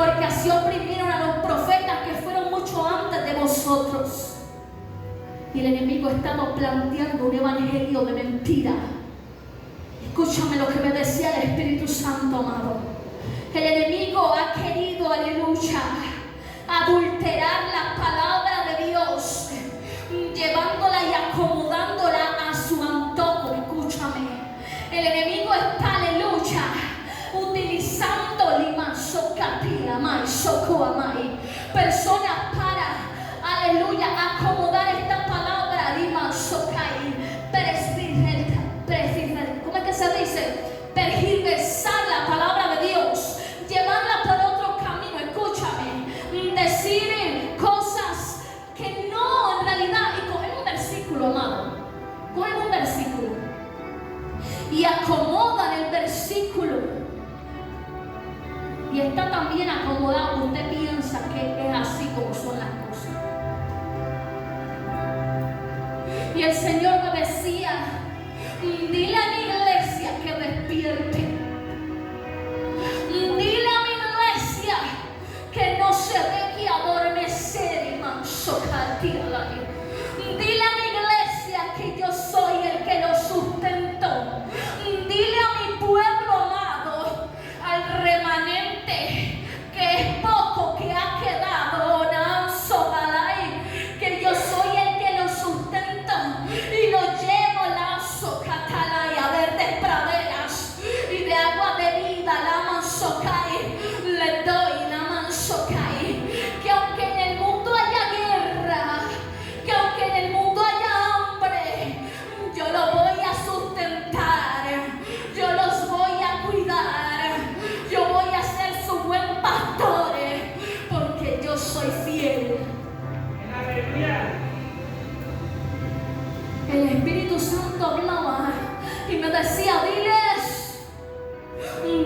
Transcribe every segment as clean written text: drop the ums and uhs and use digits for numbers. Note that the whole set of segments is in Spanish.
porque así oprimieron a los profetas que fueron mucho antes de vosotros. Y el enemigo estaba planteando un evangelio de mentira. Escúchame lo que me decía el Espíritu Santo, amado. El enemigo ha querido, aleluya, adulterar la palabra de Dios, llevándola y acomodándola a su antojo. Escúchame, el enemigo está, aleluya, utilizando personas para, aleluya, acomodar esta palabra, ¿cómo es que se dice? Tergiversar la palabra de Dios, llevarla por otro camino. Escúchame, decir cosas que no en realidad, y cogen un versículo, amado, cogen un versículo y acomodan el versículo, y está tan bien acomodado, usted piensa que es así como son las cosas. Y el Señor me decía, dile a mi iglesia que despierte. Dile a mi iglesia que no se deje adormecer y mansocar. Dile a mi iglesia que yo soy el que lo sustentó. Dile a mi pueblo amado, al remanente, que es poco que ha quedado, que yo soy el que lo sustenta y lo llevo a verdes praderas y de agua de vida, la mansocae, le doy la mansocae. Que aunque en el mundo haya guerra, que aunque en el mundo haya hambre, yo lo voy a sustentar, yo los voy a cuidar, yo voy a ser su buen pastor, porque yo soy fiel. El Espíritu Santo hablaba y me decía,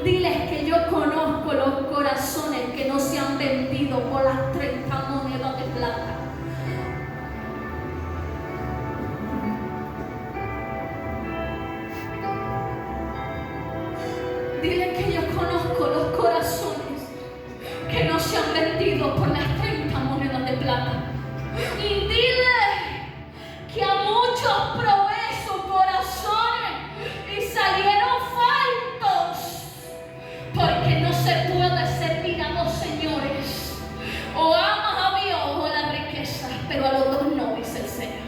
diles que yo conozco los corazones que no se han vendido por las 30 monedas de plata. Dile que yo conozco los corazones que no se han vendido por las 30 monedas de plata. Y dile que a muchos probé sus corazones y salieron faltos, porque no se puede servir a dos señores. O amas a Dios o la riqueza, pero a los dos no, dice el Señor.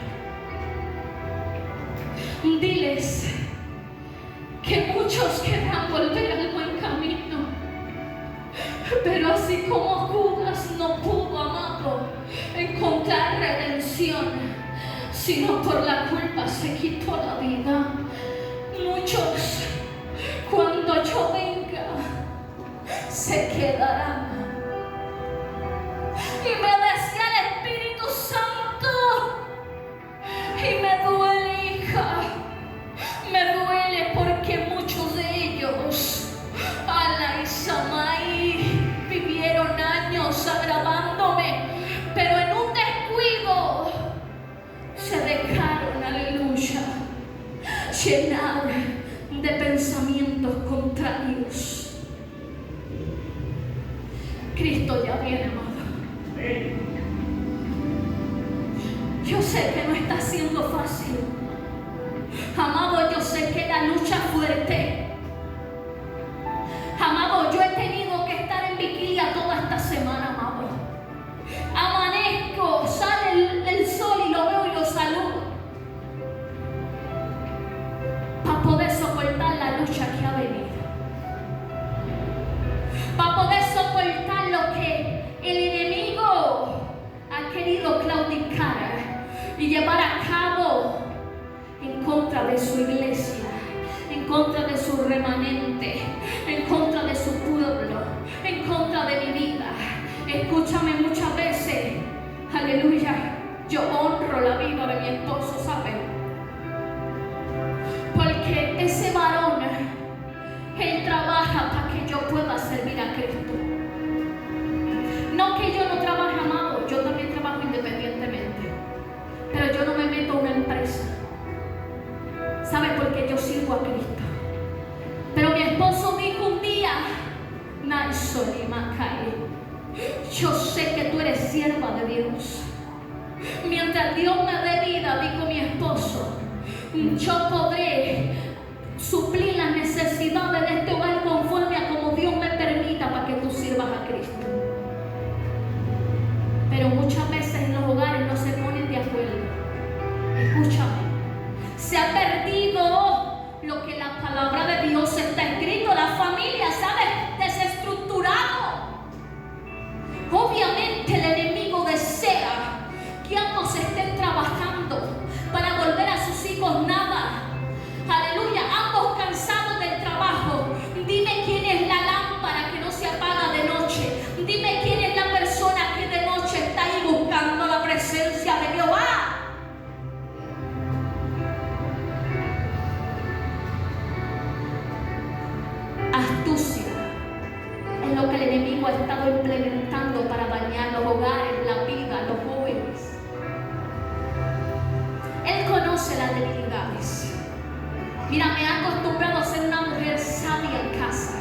Diles que muchos querrán volver al buen camino, pero así como Judas no pudo, amado, encontrar redención, sino por la culpa se quitó la vida. Muchos, cuando yo venga, se quedarán. Y me decía el Espíritu Santo, y me duele, hija, me duele, porque muchos de ellos, Ala y Samai, vivieron años agradándome, pero en un descuido se dejaron, aleluya, llenar de pensamientos contrarios. Cristo ya viene, amado. Yo sé que no está siendo fácil, amado. Yo sé que la lucha es fuerte, amado. Yo he tenido que estar en vigilia toda esta semana, amado. Amanezco, sale el sol y lo veo y lo saludo, para poder soportar la lucha que ha venido, para poder soportar lo que el enemigo ha querido claudicar y llevar a cabo en contra de su iglesia, en contra de su remanente, en contra de su pueblo, en contra de mi vida. Escúchame, muchas veces, aleluya, yo honro la vida de mi esposo, ¿sabes? Porque ese varón, él trabaja para que yo pueda servir a Cristo. No que yo no trabaje, amado, yo también trabajo independientemente, pero yo no me meto a una empresa, ¿sabes? Porque yo sirvo a Cristo. Pero mi esposo dijo un día, Naisoni Makai, Yo sé que tú eres sierva de Dios. Mientras Dios me dé vida, dijo mi esposo, yo podré suplir las necesidades de este hogar conforme a como Dios me permita para que tú sirvas a Cristo. Pero muchas veces en los hogares no se ponen de acuerdo. Escúchame, se ha perdido lo que la palabra de Dios está escrito. La familia, ¿sabes? Desestructurado. Obviamente el enemigo desea que ambos estén trabajando para volver a sus hijos nada. Aleluya, ambos cansados del trabajo. Dime quién es la lámpara que no se apaga de noche. Dime quién es la persona que de noche está ahí buscando la presencia de Jehová. Astucia es lo que el enemigo ha estado implementando para dañar los hogares, la vida, los jóvenes. Él conoce las debilidades. Mira, me he acostumbrado a ser una mujer sabia en casa.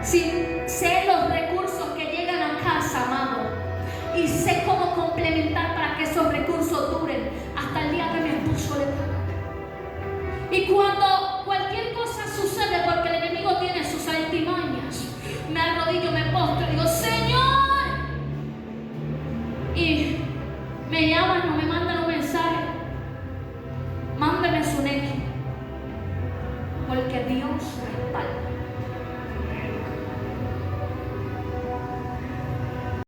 Sí, sé los recursos que llegan a casa, amado, y sé cómo complementar para que esos recursos duren hasta el día que mi esposo le paga. Y cuando cualquier cosa sucede, porque el enemigo tiene sus altimañas, me arrodillo, me postro y digo, Señor, y me llaman o me mandan un mensaje, mándeme su neque, porque Dios respalda.